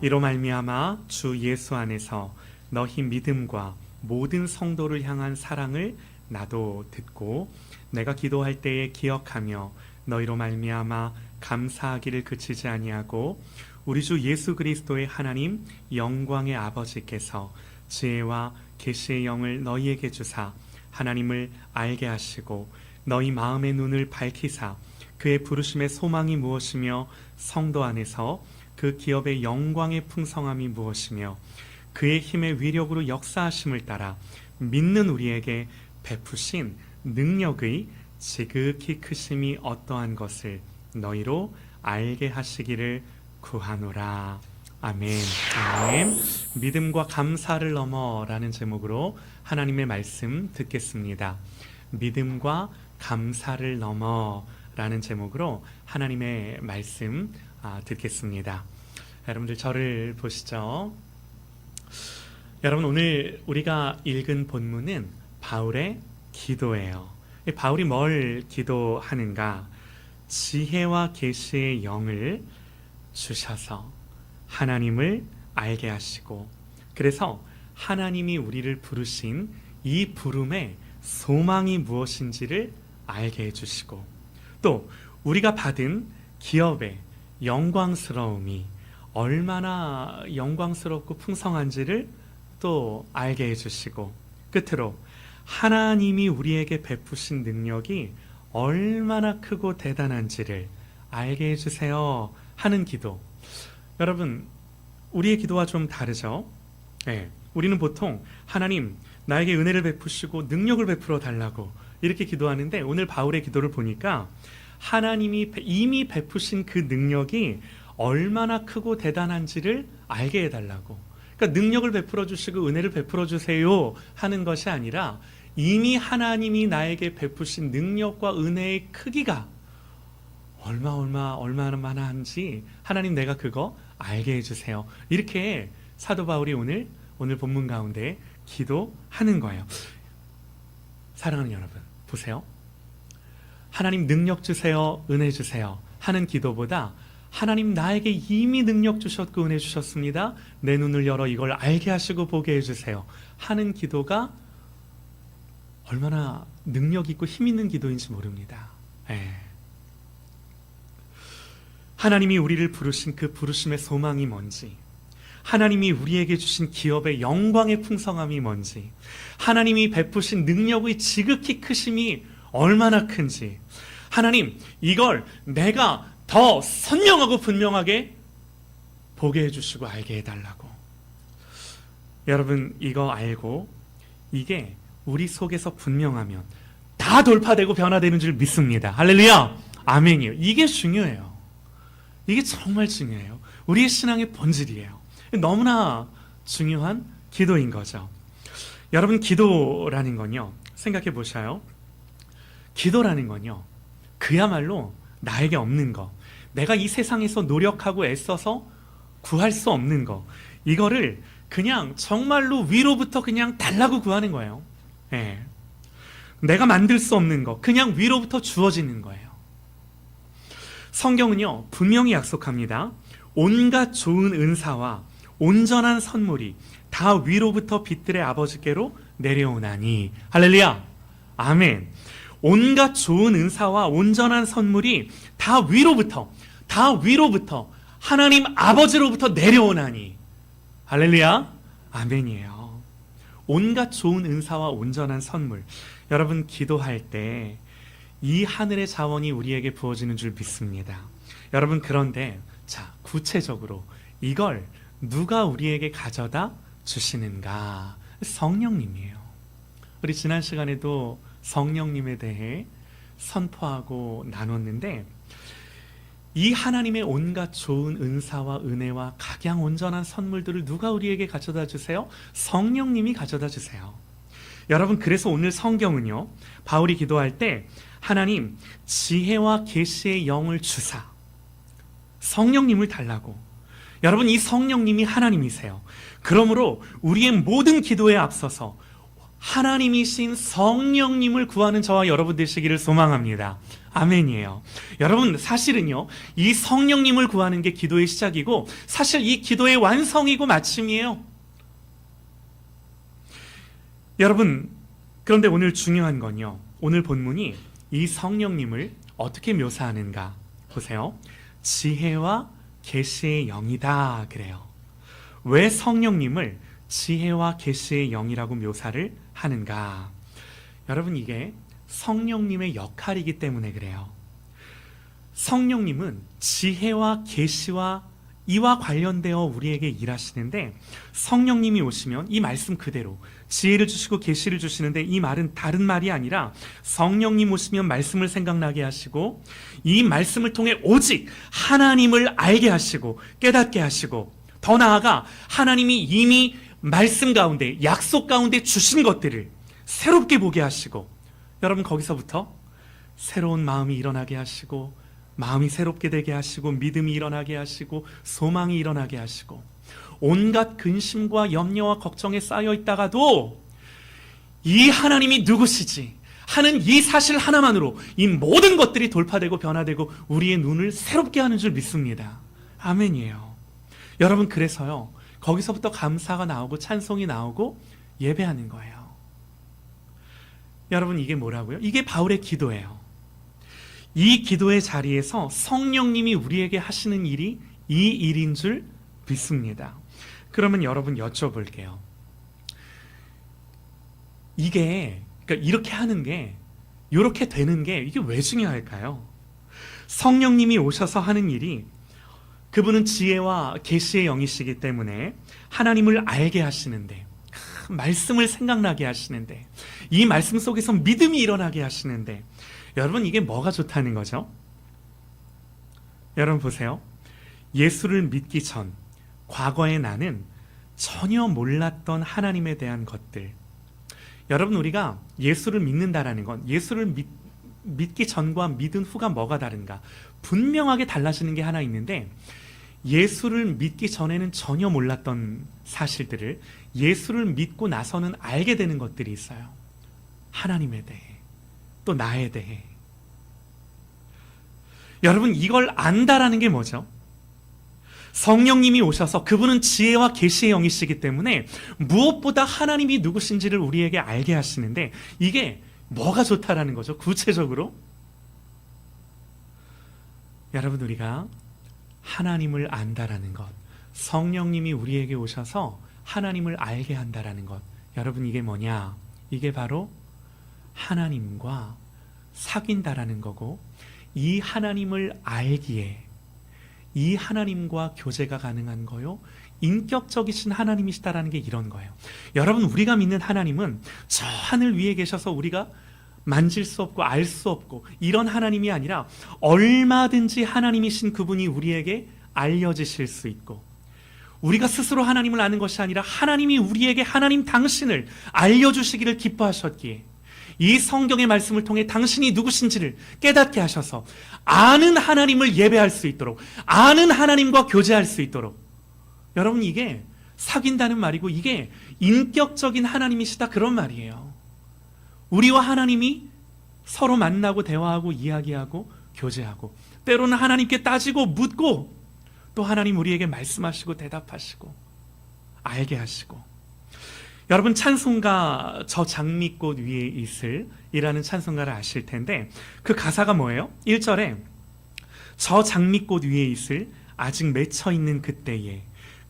이로 말미암아 주 예수 안에서 너희 믿음과 모든 성도를 향한 사랑을 나도 듣고 내가 기도할 때에 기억하며 너희로 말미암아 감사하기를 그치지 아니하고 우리 주 예수 그리스도의 하나님 영광의 아버지께서 지혜와 계시의 영을 너희에게 주사 하나님을 알게 하시고 너희 마음의 눈을 밝히사 그의 부르심의 소망이 무엇이며 성도 안에서 그 기업의 영광의 풍성함이 무엇이며 그의 힘의 위력으로 역사하심을 따라 믿는 우리에게 베푸신 능력의 지극히 크심이 어떠한 것을 너희로 알게 하시기를 구하노라. 아멘. 아멘. 믿음과 감사를 넘어라는 제목으로 하나님의 말씀 듣겠습니다. 믿음과 감사를 넘어라는 제목으로 하나님의 말씀 듣겠습니다. 여러분들 저를 보시죠. 여러분 오늘 우리가 읽은 본문은 바울의 기도예요. 바울이 뭘 기도하는가? 지혜와 계시의 영을 주셔서 하나님을 알게 하시고 그래서 하나님이 우리를 부르신 이 부름의 소망이 무엇인지를 알게 해주시고 또 우리가 받은 기업의 영광스러움이 얼마나 영광스럽고 풍성한지를 또 알게 해주시고 끝으로 하나님이 우리에게 베푸신 능력이 얼마나 크고 대단한지를 알게 해주세요 하는 기도. 여러분 우리의 기도와 좀 다르죠? 네, 우리는 보통 하나님 나에게 은혜를 베푸시고 능력을 베풀어 달라고 이렇게 기도하는데 오늘 바울의 기도를 보니까 하나님이 이미 베푸신 그 능력이 얼마나 크고 대단한지를 알게 해달라고. 그러니까 능력을 베풀어 주시고 은혜를 베풀어 주세요 하는 것이 아니라 이미 하나님이 나에게 베푸신 능력과 은혜의 크기가 얼마나 한지 하나님 내가 그거 알게 해주세요. 이렇게 사도 바울이 오늘 본문 가운데 기도하는 거예요. 사랑하는 여러분 보세요. 하나님 능력 주세요, 은혜 주세요 하는 기도보다 하나님 나에게 이미 능력 주셨고 은혜 주셨습니다. 내 눈을 열어 이걸 알게 하시고 보게 해주세요 하는 기도가 얼마나 능력 있고 힘 있는 기도인지 모릅니다. 하나님이 우리를 부르신 그 부르심의 소망이 뭔지, 하나님이 우리에게 주신 기업의 영광의 풍성함이 뭔지, 하나님이 베푸신 능력의 지극히 크심이 얼마나 큰지, 하나님 이걸 내가 더 선명하고 분명하게 보게 해주시고 알게 해달라고. 여러분 이거 알고 이게 우리 속에서 분명하면 다 돌파되고 변화되는 줄 믿습니다. 할렐루야. 아멘이요. 이게 중요해요. 이게 정말 중요해요. 우리의 신앙의 본질이에요. 너무나 중요한 기도인 거죠. 여러분 기도라는 건요, 생각해 보셔요. 기도라는 건요, 그야말로 나에게 없는 거, 내가 이 세상에서 노력하고 애써서 구할 수 없는 거, 이거를 그냥 정말로 위로부터 그냥 달라고 구하는 거예요. 내가 만들 수 없는 거, 그냥 위로부터 주어지는 거예요. 성경은요 분명히 약속합니다. 온갖 좋은 은사와 온전한 선물이 다 위로부터 빛들의 아버지께로 내려오나니. 할렐루야. 아멘. 온갖 좋은 은사와 온전한 선물이 다 위로부터 하나님 아버지로부터 내려오나니. 할렐루야. 아멘이에요. 온갖 좋은 은사와 온전한 선물. 여러분 기도할 때 이 하늘의 자원이 우리에게 부어지는 줄 믿습니다. 여러분 그런데 자 구체적으로 이걸 누가 우리에게 가져다 주시는가? 성령님이에요. 우리 지난 시간에도 성령님에 대해 선포하고 나눴는데 이 하나님의 온갖 좋은 은사와 은혜와 각양 온전한 선물들을 누가 우리에게 가져다 주세요? 성령님이 가져다 주세요. 여러분 그래서 오늘 성경은요 바울이 기도할 때 하나님 지혜와 계시의 영을 주사 성령님을 달라고. 여러분 이 성령님이 하나님이세요. 그러므로 우리의 모든 기도에 앞서서 하나님이신 성령님을 구하는 저와 여러분 되시기를 소망합니다. 아멘이에요. 여러분, 사실은요, 이 성령님을 구하는 게 기도의 시작이고, 사실 이 기도의 완성이고 마침이에요. 여러분, 그런데 오늘 중요한 건요, 오늘 본문이 이 성령님을 어떻게 묘사하는가 보세요. 지혜와 계시의 영이다 그래요. 왜 성령님을 지혜와 계시의 영이라고 묘사를 하는가? 여러분, 이게 성령님의 역할이기 때문에 그래요. 성령님은 지혜와 계시와 이와 관련되어 우리에게 일하시는데, 성령님이 오시면 이 말씀 그대로 지혜를 주시고 계시를 주시는데, 이 말은 다른 말이 아니라 성령님 오시면 말씀을 생각나게 하시고, 이 말씀을 통해 오직 하나님을 알게 하시고 깨닫게 하시고, 더 나아가 하나님이 이미 말씀 가운데, 약속 가운데 주신 것들을 새롭게 보게 하시고, 여러분, 거기서부터 새로운 마음이 일어나게 하시고, 마음이 새롭게 되게 하시고, 믿음이 일어나게 하시고, 소망이 일어나게 하시고, 온갖 근심과 염려와 걱정에 쌓여 있다가도 이 하나님이 누구시지 하는 이 사실 하나만으로 이 모든 것들이 돌파되고 변화되고 우리의 눈을 새롭게 하는 줄 믿습니다. 아멘이에요. 여러분, 그래서요, 거기서부터 감사가 나오고 찬송이 나오고 예배하는 거예요. 여러분, 이게 뭐라고요? 이게 바울의 기도예요. 이 기도의 자리에서 성령님이 우리에게 하시는 일이 이 일인 줄 믿습니다. 그러면 여러분, 여쭤볼게요. 이게, 그러니까 이렇게 하는 게, 이렇게 되는 게 이게 왜 중요할까요? 성령님이 오셔서 하는 일이, 그분은 지혜와 계시의 영이시기 때문에 하나님을 알게 하시는데, 말씀을 생각나게 하시는데, 이 말씀 속에서 믿음이 일어나게 하시는데, 여러분, 이게 뭐가 좋다는 거죠? 여러분 보세요. 예수를 믿기 전 과거의 나는 전혀 몰랐던 하나님에 대한 것들, 여러분, 우리가 예수를 믿는다라는 건, 예수를 믿기 전과 믿은 후가 뭐가 다른가? 분명하게 달라지는 게 하나 있는데, 예수를 믿기 전에는 전혀 몰랐던 사실들을 예수를 믿고 나서는 알게 되는 것들이 있어요. 하나님에 대해, 또 나에 대해. 여러분, 이걸 안다라는 게 뭐죠? 성령님이 오셔서 그분은 지혜와 계시의 영이시기 때문에 무엇보다 하나님이 누구신지를 우리에게 알게 하시는데, 이게 뭐가 좋다라는 거죠? 구체적으로 여러분, 우리가 하나님을 안다라는 것, 성령님이 우리에게 오셔서 하나님을 알게 한다라는 것, 여러분, 이게 뭐냐? 이게 바로 하나님과 사귄다라는 거고, 이 하나님을 알기에 이 하나님과 교제가 가능한 거요, 인격적이신 하나님이시다라는 게 이런 거예요. 여러분, 우리가 믿는 하나님은 저 하늘 위에 계셔서 우리가 만질 수 없고 알 수 없고 이런 하나님이 아니라, 얼마든지 하나님이신 그분이 우리에게 알려지실 수 있고, 우리가 스스로 하나님을 아는 것이 아니라 하나님이 우리에게 하나님 당신을 알려주시기를 기뻐하셨기에, 이 성경의 말씀을 통해 당신이 누구신지를 깨닫게 하셔서 아는 하나님을 예배할 수 있도록, 아는 하나님과 교제할 수 있도록, 여러분, 이게 사귄다는 말이고, 이게 인격적인 하나님이시다, 그런 말이에요. 우리와 하나님이 서로 만나고 대화하고 이야기하고 교제하고, 때로는 하나님께 따지고 묻고, 또 하나님 우리에게 말씀하시고 대답하시고 알게 하시고. 여러분, 찬송가 저 장미꽃 위에 있을 이라는 찬송가를 아실 텐데, 그 가사가 뭐예요? 1절에 저 장미꽃 위에 있을 아직 맺혀있는 그때에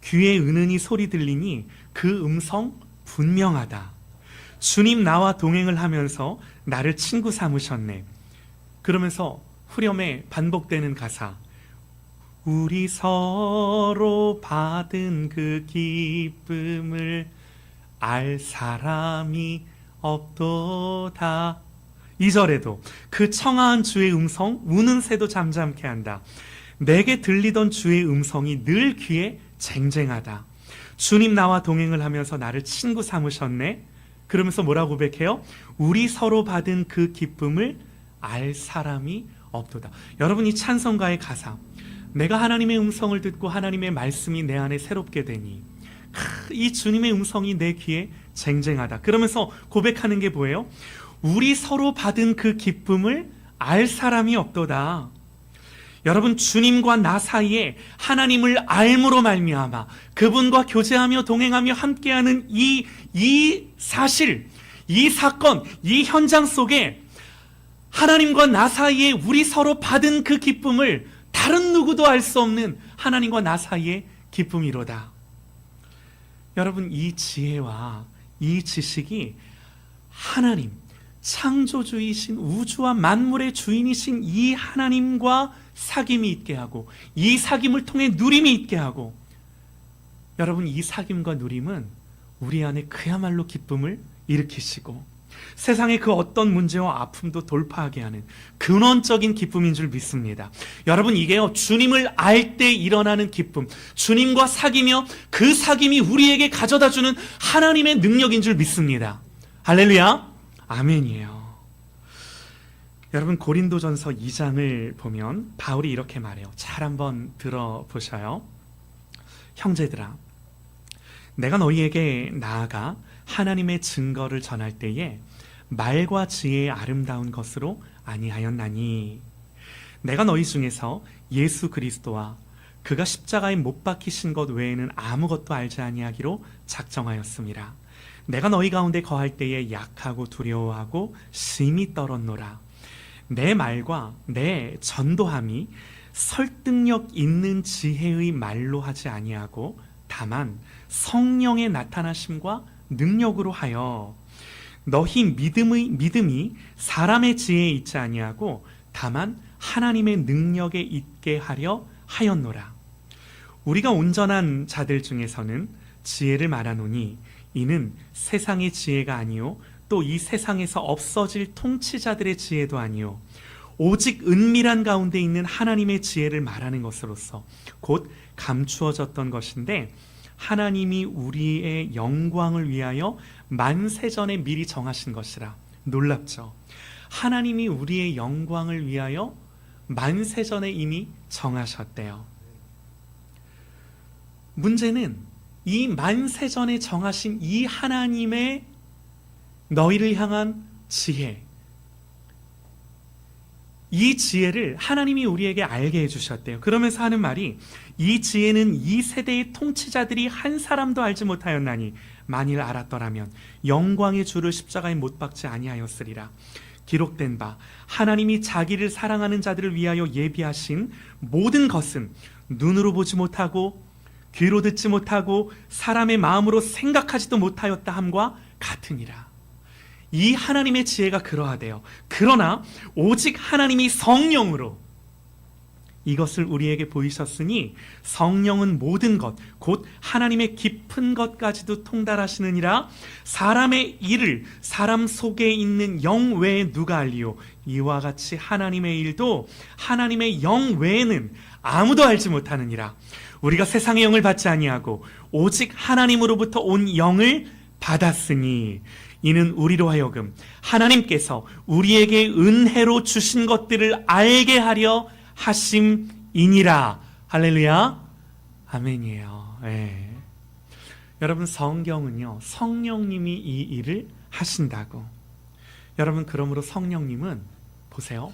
귀에 은은히 소리 들리니 그 음성 분명하다. 주님 나와 동행을 하면서 나를 친구 삼으셨네. 그러면서 후렴에 반복되는 가사, 우리 서로 받은 그 기쁨을 알 사람이 없도다. 2절에도 그 청아한 주의 음성 우는 새도 잠잠케 한다. 내게 들리던 주의 음성이 늘 귀에 쟁쟁하다. 주님 나와 동행을 하면서 나를 친구 삼으셨네. 그러면서 뭐라고 고백해요? 우리 서로 받은 그 기쁨을 알 사람이 없도다. 여러분, 이 찬송가의 가사, 내가 하나님의 음성을 듣고 하나님의 말씀이 내 안에 새롭게 되니 이 주님의 음성이 내 귀에 쟁쟁하다. 그러면서 고백하는 게 뭐예요? 우리 서로 받은 그 기쁨을 알 사람이 없도다. 여러분, 주님과 나 사이에 하나님을 알므로 말미암아 그분과 교제하며 동행하며 함께하는 이 사실, 이 사건, 이 현장 속에 하나님과 나 사이에 우리 서로 받은 그 기쁨을 다른 누구도 알 수 없는 하나님과 나 사이의 기쁨이로다. 여러분, 이 지혜와 이 지식이 하나님, 창조주이신 우주와 만물의 주인이신 이 하나님과 사귐이 있게 하고, 이 사귐을 통해 누림이 있게 하고, 여러분, 이 사귐과 누림은 우리 안에 그야말로 기쁨을 일으키시고 세상의 그 어떤 문제와 아픔도 돌파하게 하는 근원적인 기쁨인 줄 믿습니다. 여러분, 이게요, 주님을 알 때 일어나는 기쁨, 주님과 사귀며 그 사귐이 우리에게 가져다주는 하나님의 능력인 줄 믿습니다. 할렐루야, 아멘이에요. 여러분, 고린도전서 2장을 보면 바울이 이렇게 말해요. 잘 한번 들어보셔요. 형제들아, 내가 너희에게 나아가 하나님의 증거를 전할 때에 말과 지혜의 아름다운 것으로 아니하였나니, 내가 너희 중에서 예수 그리스도와 그가 십자가에 못 박히신 것 외에는 아무것도 알지 아니하기로 작정하였습니다. 내가 너희 가운데 거할 때에 약하고 두려워하고 심히 떨었노라. 내 말과 내 전도함이 설득력 있는 지혜의 말로 하지 아니하고 다만 성령의 나타나심과 능력으로 하여 너희 믿음이 사람의 지혜에 있지 아니하고 다만 하나님의 능력에 있게 하려 하였노라. 우리가 온전한 자들 중에서는 지혜를 말하노니 이는 세상의 지혜가 아니요 또 이 세상에서 없어질 통치자들의 지혜도 아니요 오직 은밀한 가운데 있는 하나님의 지혜를 말하는 것으로서 곧 감추어졌던 것인데 하나님이 우리의 영광을 위하여 만세전에 미리 정하신 것이라. 놀랍죠? 하나님이 우리의 영광을 위하여 만세전에 이미 정하셨대요. 문제는 이 만세전에 정하신 이 하나님의 너희를 향한 지혜, 이 지혜를 하나님이 우리에게 알게 해주셨대요. 그러면서 하는 말이 이 지혜는 이 세대의 통치자들이 한 사람도 알지 못하였나니 만일 알았더라면 영광의 주를 십자가에 못 박지 아니하였으리라. 기록된 바 하나님이 자기를 사랑하는 자들을 위하여 예비하신 모든 것은 눈으로 보지 못하고 귀로 듣지 못하고 사람의 마음으로 생각하지도 못하였다 함과 같으니라. 이 하나님의 지혜가 그러하대요. 그러나 오직 하나님이 성령으로 이것을 우리에게 보이셨으니 성령은 모든 것 곧 하나님의 깊은 것까지도 통달하시느니라. 사람의 일을 사람 속에 있는 영 외에 누가 알리요? 이와 같이 하나님의 일도 하나님의 영 외에는 아무도 알지 못하느니라. 우리가 세상의 영을 받지 아니하고 오직 하나님으로부터 온 영을 받았으니 이는 우리로 하여금 하나님께서 우리에게 은혜로 주신 것들을 알게 하려 하심이니라. 할렐루야, 아멘이에요. 네. 여러분, 성경은요 성령님이 이 일을 하신다고. 여러분, 그러므로 성령님은 보세요,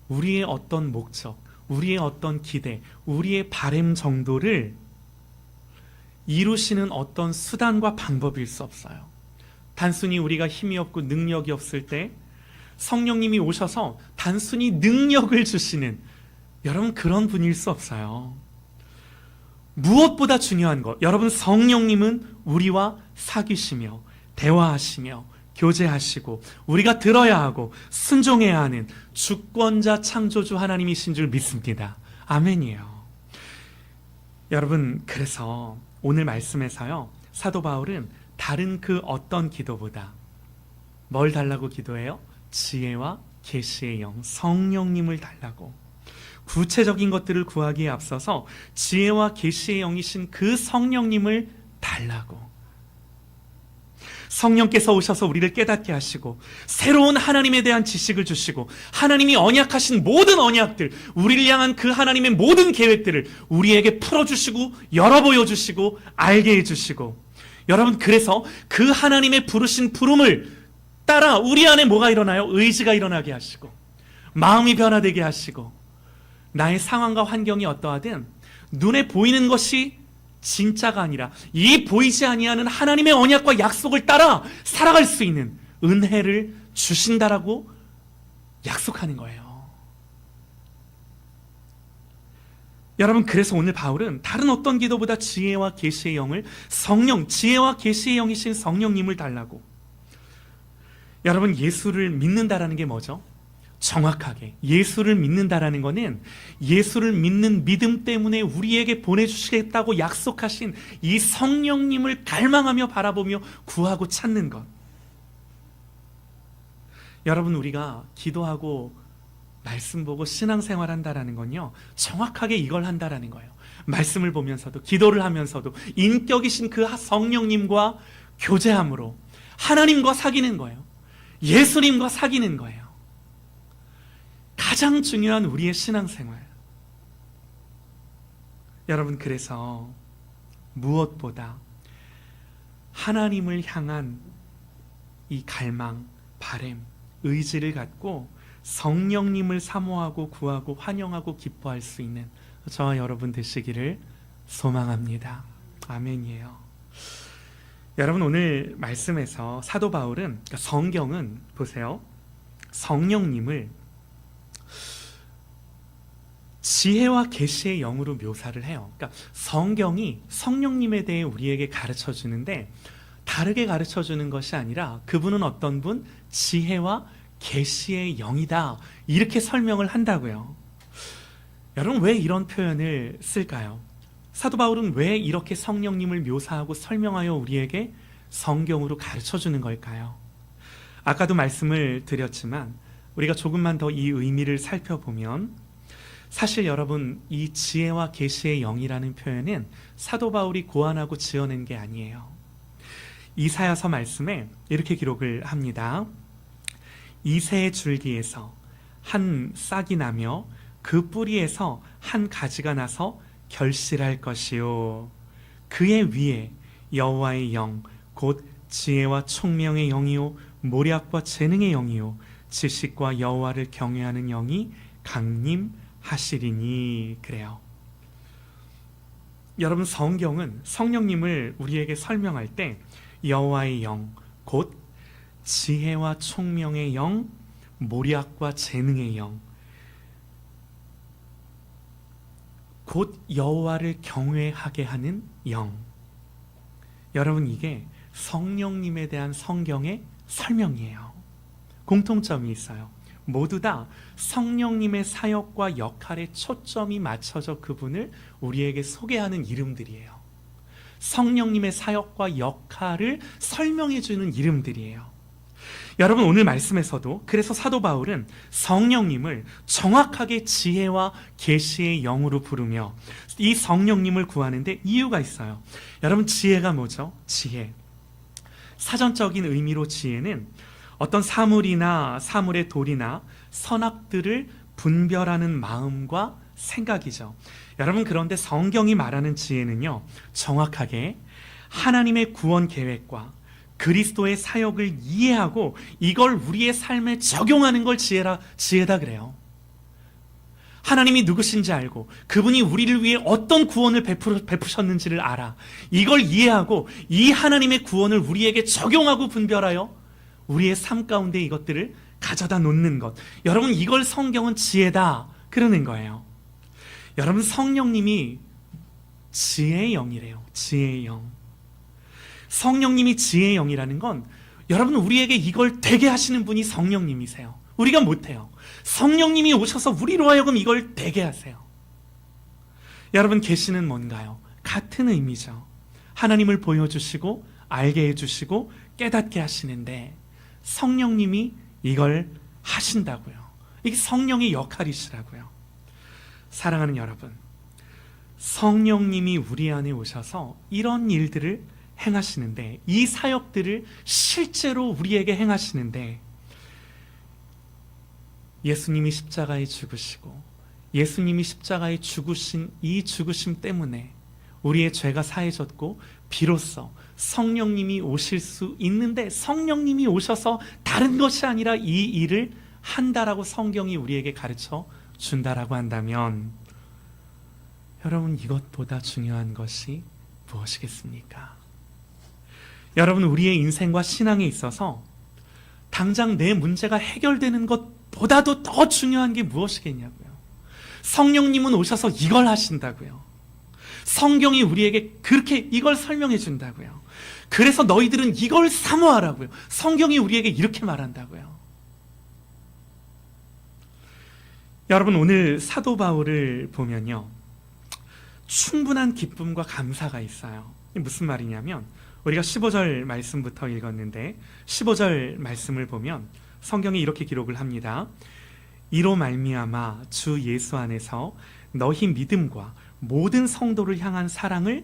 우리의 어떤 목적, 우리의 어떤 기대, 우리의 바램 정도를 이루시는 어떤 수단과 방법일 수 없어요. 단순히 우리가 힘이 없고 능력이 없을 때 성령님이 오셔서 단순히 능력을 주시는, 여러분, 그런 분일 수 없어요. 무엇보다 중요한 것, 여러분, 성령님은 우리와 사귀시며 대화하시며 교제하시고 우리가 들어야 하고 순종해야 하는 주권자 창조주 하나님이신 줄 믿습니다. 아멘이에요. 여러분, 그래서 오늘 말씀에서요 사도 바울은 다른 그 어떤 기도보다 뭘 달라고 기도해요? 지혜와 계시의 영, 성령님을 달라고. 구체적인 것들을 구하기에 앞서서 지혜와 계시의 영이신 그 성령님을 달라고. 성령께서 오셔서 우리를 깨닫게 하시고 새로운 하나님에 대한 지식을 주시고 하나님이 언약하신 모든 언약들, 우리를 향한 그 하나님의 모든 계획들을 우리에게 풀어주시고 열어 보여주시고 알게 해주시고, 여러분, 그래서 그 하나님의 부르신 부름을 따라 우리 안에 뭐가 일어나요? 의지가 일어나게 하시고, 마음이 변화되게 하시고, 나의 상황과 환경이 어떠하든 눈에 보이는 것이 진짜가 아니라 이 보이지 아니하는 하나님의 언약과 약속을 따라 살아갈 수 있는 은혜를 주신다라고 약속하는 거예요. 여러분, 그래서 오늘 바울은 다른 어떤 기도보다 지혜와 계시의 영을, 지혜와 계시의 영이신 성령님을 달라고. 여러분, 예수를 믿는다라는 게 뭐죠? 정확하게 예수를 믿는다라는 것은 예수를 믿는 믿음 때문에 우리에게 보내주시겠다고 약속하신 이 성령님을 갈망하며 바라보며 구하고 찾는 것. 여러분, 우리가 기도하고 말씀 보고 신앙생활 한다라는 건요, 정확하게 이걸 한다라는 거예요. 말씀을 보면서도, 기도를 하면서도 인격이신 그 성령님과 교제함으로 하나님과 사귀는 거예요. 예수님과 사귀는 거예요. 가장 중요한 우리의 신앙생활. 여러분, 그래서 무엇보다 하나님을 향한 이 갈망, 바램, 의지를 갖고 성령님을 사모하고 구하고 환영하고 기뻐할 수 있는 저와 여러분 되시기를 소망합니다. 아멘이에요. 여러분, 오늘 말씀에서 사도 바울은, 그러니까 성경은 보세요, 성령님을 지혜와 계시의 영으로 묘사를 해요. 그러니까 성경이 성령님에 대해 우리에게 가르쳐 주는데 다르게 가르쳐 주는 것이 아니라 그분은 어떤 분? 지혜와 계시의 영이다, 이렇게 설명을 한다고요. 여러분, 왜 이런 표현을 쓸까요? 사도 바울은 왜 이렇게 성령님을 묘사하고 설명하여 우리에게 성경으로 가르쳐 주는 걸까요? 아까도 말씀을 드렸지만 우리가 조금만 더 이 의미를 살펴보면, 사실 여러분, 이 지혜와 계시의 영이라는 표현은 사도 바울이 고안하고 지어낸 게 아니에요. 이사야서 말씀에 이렇게 기록을 합니다. 이새의 줄기에서 한 싹이 나며 그 뿌리에서 한 가지가 나서 결실할 것이요, 그의 위에 여호와의 영 곧 지혜와 총명의 영이요 모략과 재능의 영이요 지식과 여호와를 경외하는 영이 강림하시리니. 그래요. 여러분, 성경은 성령님을 우리에게 설명할 때 여호와의 영 곧 지혜와 총명의 영, 모략과 재능의 영, 곧 여호와를 경외하게 하는 영. 여러분, 이게 성령님에 대한 성경의 설명이에요. 공통점이 있어요. 모두 다 성령님의 사역과 역할에 초점이 맞춰져 그분을 우리에게 소개하는 이름들이에요. 성령님의 사역과 역할을 설명해 주는 이름들이에요. 여러분, 오늘 말씀에서도 그래서 사도 바울은 성령님을 정확하게 지혜와 계시의 영으로 부르며 이 성령님을 구하는데 이유가 있어요. 여러분, 지혜가 뭐죠? 지혜. 사전적인 의미로 지혜는 어떤 사물이나 사물의 도리나 선악들을 분별하는 마음과 생각이죠. 여러분, 그런데 성경이 말하는 지혜는요, 정확하게 하나님의 구원 계획과 그리스도의 사역을 이해하고 이걸 우리의 삶에 적용하는 걸 지혜다 그래요. 하나님이 누구신지 알고 그분이 우리를 위해 어떤 구원을 베푸셨는지를 알아. 이걸 이해하고 이 하나님의 구원을 우리에게 적용하고 분별하여 우리의 삶 가운데 이것들을 가져다 놓는 것. 여러분, 이걸 성경은 지혜다 그러는 거예요. 여러분, 성령님이 지혜의 영이래요. 지혜의 영. 성령님이 지혜의 영이라는 건 여러분, 우리에게 이걸 되게 하시는 분이 성령님이세요. 우리가 못해요. 성령님이 오셔서 우리로 하여금 이걸 되게 하세요. 여러분, 계시는 뭔가요? 같은 의미죠. 하나님을 보여주시고 알게 해주시고 깨닫게 하시는데 성령님이 이걸 하신다고요. 이게 성령의 역할이시라고요. 사랑하는 여러분, 성령님이 우리 안에 오셔서 이런 일들을 행하시는데, 이 사역들을 실제로 우리에게 행하시는데, 예수님이 십자가에 죽으시고 예수님이 십자가에 죽으신 이 죽으심 때문에 우리의 죄가 사해졌고 비로소 성령님이 오실 수 있는데, 성령님이 오셔서 다른 것이 아니라 이 일을 한다라고 성경이 우리에게 가르쳐 준다라고 한다면, 여러분, 이것보다 중요한 것이 무엇이겠습니까? 여러분, 우리의 인생과 신앙에 있어서 당장 내 문제가 해결되는 것보다도 더 중요한 게 무엇이겠냐고요. 성령님은 오셔서 이걸 하신다고요. 성경이 우리에게 그렇게 이걸 설명해 준다고요. 그래서 너희들은 이걸 사모하라고요. 성경이 우리에게 이렇게 말한다고요. 여러분, 오늘 사도 바울을 보면요, 충분한 기쁨과 감사가 있어요. 무슨 말이냐면, 우리가 15절 말씀부터 읽었는데 15절 말씀을 보면 성경이 이렇게 기록을 합니다. 이로 말미암아 주 예수 안에서 너희 믿음과 모든 성도를 향한 사랑을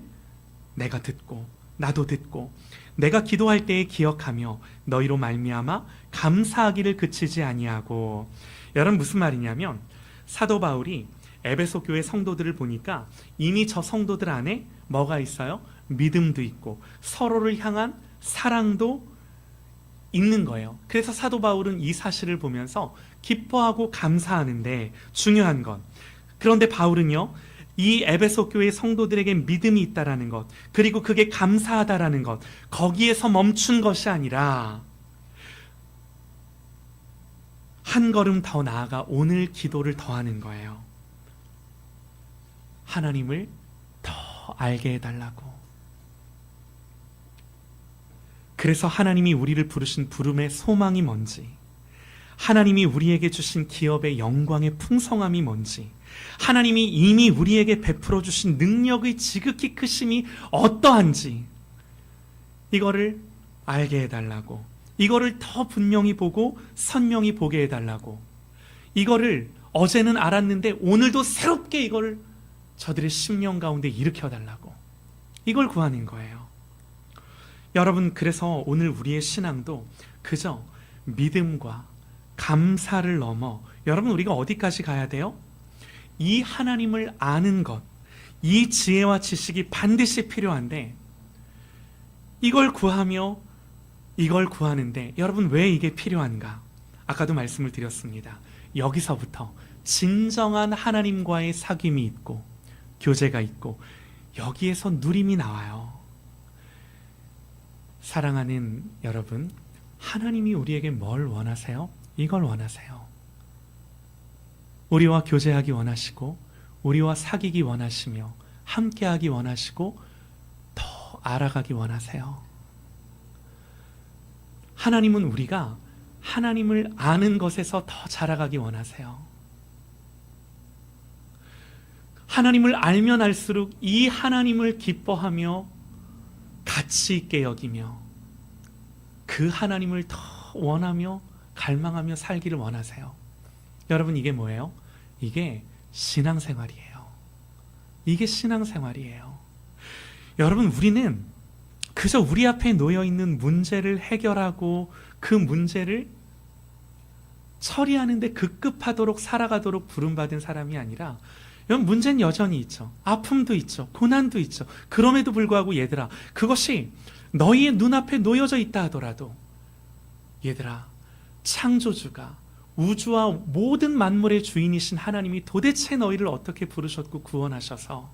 내가 듣고 나도 듣고 내가 기도할 때에 기억하며 너희로 말미암아 감사하기를 그치지 아니하고. 여러분, 무슨 말이냐면, 사도 바울이 에베소 교회 성도들을 보니까 이미 저 성도들 안에 뭐가 있어요? 믿음도 있고 서로를 향한 사랑도 있는 거예요. 그래서 사도 바울은 이 사실을 보면서 기뻐하고 감사하는데, 중요한 건, 그런데 바울은요, 이 에베소 교회 성도들에게 믿음이 있다라는 것, 그리고 그게 감사하다라는 것, 거기에서 멈춘 것이 아니라 한 걸음 더 나아가 오늘 기도를 더하는 거예요. 하나님을 더 알게 해달라고. 그래서 하나님이 우리를 부르신 부름의 소망이 뭔지, 하나님이 우리에게 주신 기업의 영광의 풍성함이 뭔지, 하나님이 이미 우리에게 베풀어 주신 능력의 지극히 크심이 어떠한지, 이거를 알게 해달라고, 이거를 더 분명히 보고 선명히 보게 해달라고, 이거를 어제는 알았는데 오늘도 새롭게 이거를 저들의 심령 가운데 일으켜달라고, 이걸 구하는 거예요. 여러분, 그래서 오늘 우리의 신앙도 그저 믿음과 감사를 넘어, 여러분, 우리가 어디까지 가야 돼요? 이 하나님을 아는 것, 이 지혜와 지식이 반드시 필요한데, 이걸 구하며 이걸 구하는데, 여러분, 왜 이게 필요한가? 아까도 말씀을 드렸습니다. 여기서부터 진정한 하나님과의 사귐이 있고 교제가 있고, 여기에서 누림이 나와요. 사랑하는 여러분, 하나님이 우리에게 뭘 원하세요? 이걸 원하세요. 우리와 교제하기 원하시고, 우리와 사귀기 원하시며, 함께하기 원하시고, 더 알아가기 원하세요. 하나님은 우리가 하나님을 아는 것에서 더 자라가기 원하세요. 하나님을 알면 알수록 이 하나님을 기뻐하며 가치 있게 여기며 그 하나님을 더 원하며 갈망하며 살기를 원하세요. 여러분, 이게 뭐예요? 이게 신앙생활이에요. 이게 신앙생활이에요. 여러분, 우리는 그저 우리 앞에 놓여있는 문제를 해결하고 그 문제를 처리하는데 급급하도록 살아가도록 부름받은 사람이 아니라, 여러분, 문제는 여전히 있죠. 아픔도 있죠. 고난도 있죠. 그럼에도 불구하고 얘들아, 그것이 너희의 눈앞에 놓여져 있다 하더라도, 얘들아, 창조주가, 우주와 모든 만물의 주인이신 하나님이 도대체 너희를 어떻게 부르셨고 구원하셔서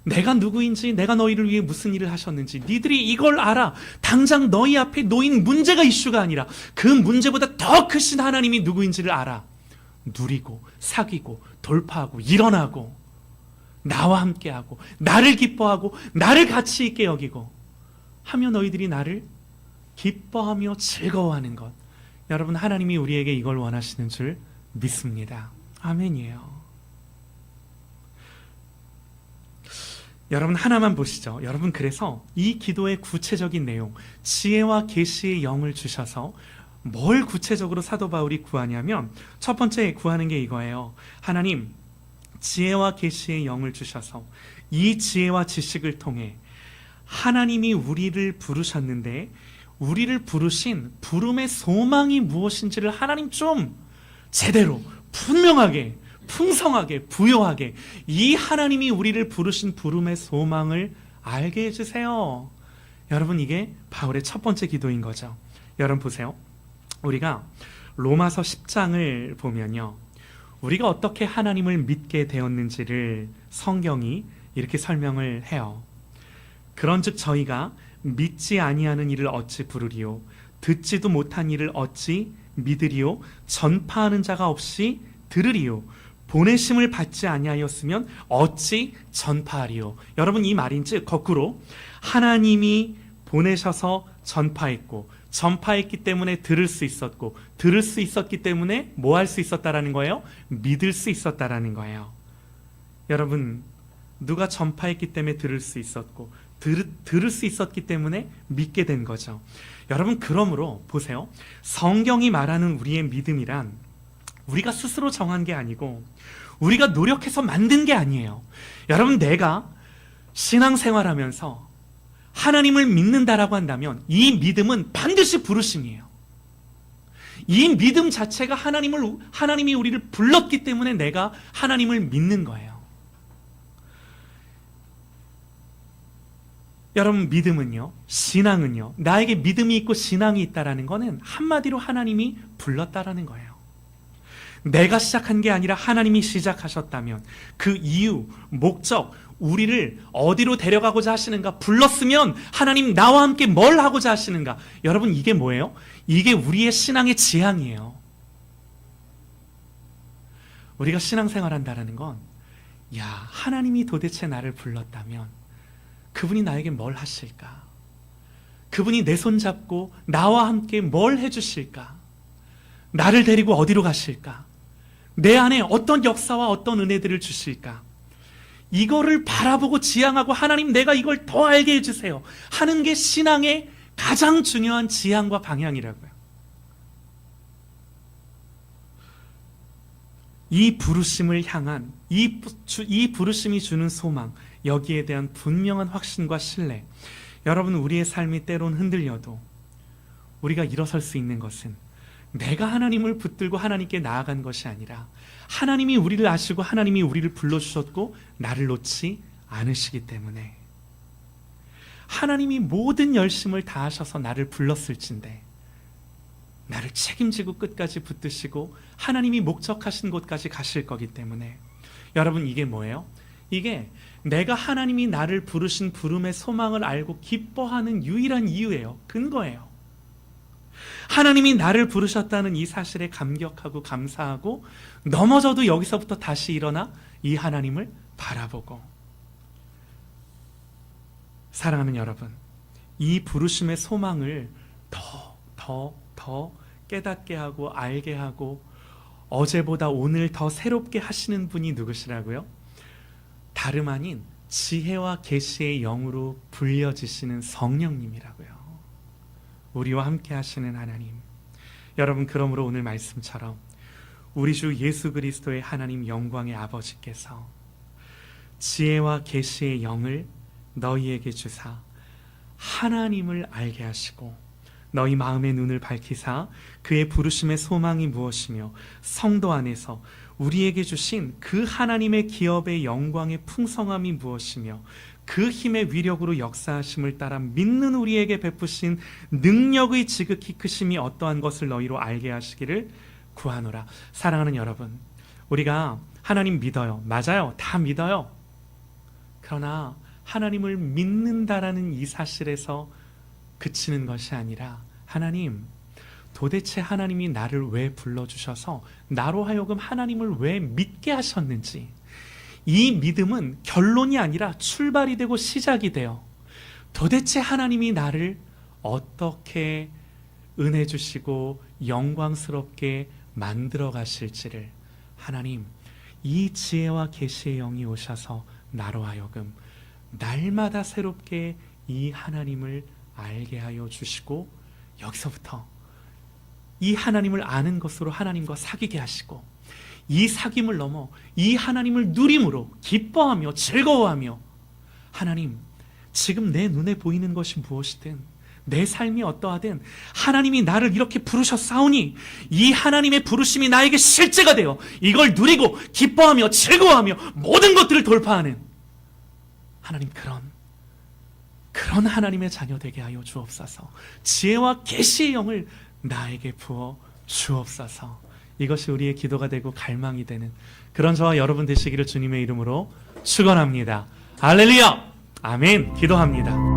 내가 누구인지, 내가 너희를 위해 무슨 일을 하셨는지 니들이 이걸 알아. 당장 너희 앞에 놓인 문제가 이슈가 아니라 그 문제보다 더 크신 하나님이 누구인지를 알아. 누리고 사귀고 돌파하고 일어나고 나와 함께하고 나를 기뻐하고 나를 가치 있게 여기고 하며 너희들이 나를 기뻐하며 즐거워하는 것, 여러분, 하나님이 우리에게 이걸 원하시는 줄 믿습니다. 아멘이에요. 여러분, 하나만 보시죠. 여러분, 그래서 이 기도의 구체적인 내용, 지혜와 계시의 영을 주셔서 뭘 구체적으로 사도 바울이 구하냐면, 첫 번째 구하는 게 이거예요. 하나님, 지혜와 계시의 영을 주셔서 이 지혜와 지식을 통해 하나님이 우리를 부르셨는데 우리를 부르신 부름의 소망이 무엇인지를 하나님 좀 제대로 분명하게 풍성하게 부요하게 이 하나님이 우리를 부르신 부름의 소망을 알게 해주세요. 여러분, 이게 바울의 첫 번째 기도인 거죠. 여러분 보세요. 우리가 로마서 10장을 보면요, 우리가 어떻게 하나님을 믿게 되었는지를 성경이 이렇게 설명을 해요. 그런즉 저희가 믿지 아니하는 일을 어찌 부르리요, 듣지도 못한 일을 어찌 믿으리요, 전파하는 자가 없이 들으리요, 보내심을 받지 아니하였으면 어찌 전파하리요. 여러분, 이 말인즉 거꾸로 하나님이 보내셔서 전파했고, 전파했기 때문에 들을 수 있었고, 들을 수 있었기 때문에 뭐 할 수 있었다라는 거예요? 믿을 수 있었다라는 거예요. 여러분, 누가 전파했기 때문에 들을 수 있었고, 들을 수 있었기 때문에 믿게 된 거죠. 여러분, 그러므로 보세요. 성경이 말하는 우리의 믿음이란 우리가 스스로 정한 게 아니고 우리가 노력해서 만든 게 아니에요. 여러분, 내가 신앙생활하면서 하나님을 믿는다라고 한다면 이 믿음은 반드시 부르심이에요. 이 믿음 자체가 하나님이 우리를 불렀기 때문에 내가 하나님을 믿는 거예요. 여러분, 믿음은요, 신앙은요, 나에게 믿음이 있고 신앙이 있다라는 거는 한마디로 하나님이 불렀다라는 거예요. 내가 시작한 게 아니라 하나님이 시작하셨다면 그 이유, 목적, 우리를 어디로 데려가고자 하시는가, 불렀으면 하나님 나와 함께 뭘 하고자 하시는가. 여러분, 이게 뭐예요? 이게 우리의 신앙의 지향이에요. 우리가 신앙생활한다는 건, 야, 하나님이 도대체 나를 불렀다면 그분이 나에게 뭘 하실까? 그분이 내 손 잡고 나와 함께 뭘 해주실까? 나를 데리고 어디로 가실까? 내 안에 어떤 역사와 어떤 은혜들을 주실까? 이거를 바라보고 지향하고, 하나님 내가 이걸 더 알게 해주세요 하는 게 신앙의 가장 중요한 지향과 방향이라고요. 이 부르심을 향한 이 부르심이 주는 소망, 여기에 대한 분명한 확신과 신뢰. 여러분, 우리의 삶이 때론 흔들려도 우리가 일어설 수 있는 것은 내가 하나님을 붙들고 하나님께 나아간 것이 아니라 하나님이 우리를 아시고 하나님이 우리를 불러주셨고 나를 놓지 않으시기 때문에, 하나님이 모든 열심을 다하셔서 나를 불렀을진데 나를 책임지고 끝까지 붙드시고 하나님이 목적하신 곳까지 가실 거기 때문에, 여러분, 이게 뭐예요? 이게 내가 하나님이 나를 부르신 부름의 소망을 알고 기뻐하는 유일한 이유예요. 근거예요. 하나님이 나를 부르셨다는 이 사실에 감격하고 감사하고, 넘어져도 여기서부터 다시 일어나 이 하나님을 바라보고. 사랑하는 여러분, 이 부르심의 소망을 더 깨닫게 하고 알게 하고 어제보다 오늘 더 새롭게 하시는 분이 누구시라고요? 다름 아닌 지혜와 계시의 영으로 불려지시는 성령님이라고요. 우리와 함께 하시는 하나님. 여러분, 그러므로 오늘 말씀처럼 우리 주 예수 그리스도의 하나님 영광의 아버지께서 지혜와 계시의 영을 너희에게 주사 하나님을 알게 하시고 너희 마음의 눈을 밝히사 그의 부르심의 소망이 무엇이며 성도 안에서 우리에게 주신 그 하나님의 기업의 영광의 풍성함이 무엇이며 그 힘의 위력으로 역사하심을 따라 믿는 우리에게 베푸신 능력의 지극히 크심이 어떠한 것을 너희로 알게 하시기를 구하노라. 사랑하는 여러분, 우리가 하나님 믿어요. 맞아요. 다 믿어요. 그러나 하나님을 믿는다라는 이 사실에서 그치는 것이 아니라, 하나님, 도대체 하나님이 나를 왜 불러주셔서 나로 하여금 하나님을 왜 믿게 하셨는지, 이 믿음은 결론이 아니라 출발이 되고 시작이 돼요. 도대체 하나님이 나를 어떻게 은혜 주시고 영광스럽게 만들어 가실지를, 하나님, 이 지혜와 계시의 영이 오셔서 나로 하여금 날마다 새롭게 이 하나님을 알게 하여 주시고, 여기서부터 이 하나님을 아는 것으로 하나님과 사귀게 하시고, 이 사귐을 넘어 이 하나님을 누림으로 기뻐하며 즐거워하며, 하나님, 지금 내 눈에 보이는 것이 무엇이든 내 삶이 어떠하든 하나님이 나를 이렇게 부르셨사오니 이 하나님의 부르심이 나에게 실제가 되어 이걸 누리고 기뻐하며 즐거워하며 모든 것들을 돌파하는 하나님, 그런 하나님의 자녀 되게 하여 주옵소서. 지혜와 계시의 영을 나에게 부어 주옵소서. 이것이 우리의 기도가 되고 갈망이 되는 그런 저와 여러분 되시기를 주님의 이름으로 축원합니다. 할렐루야! 아멘. 기도합니다.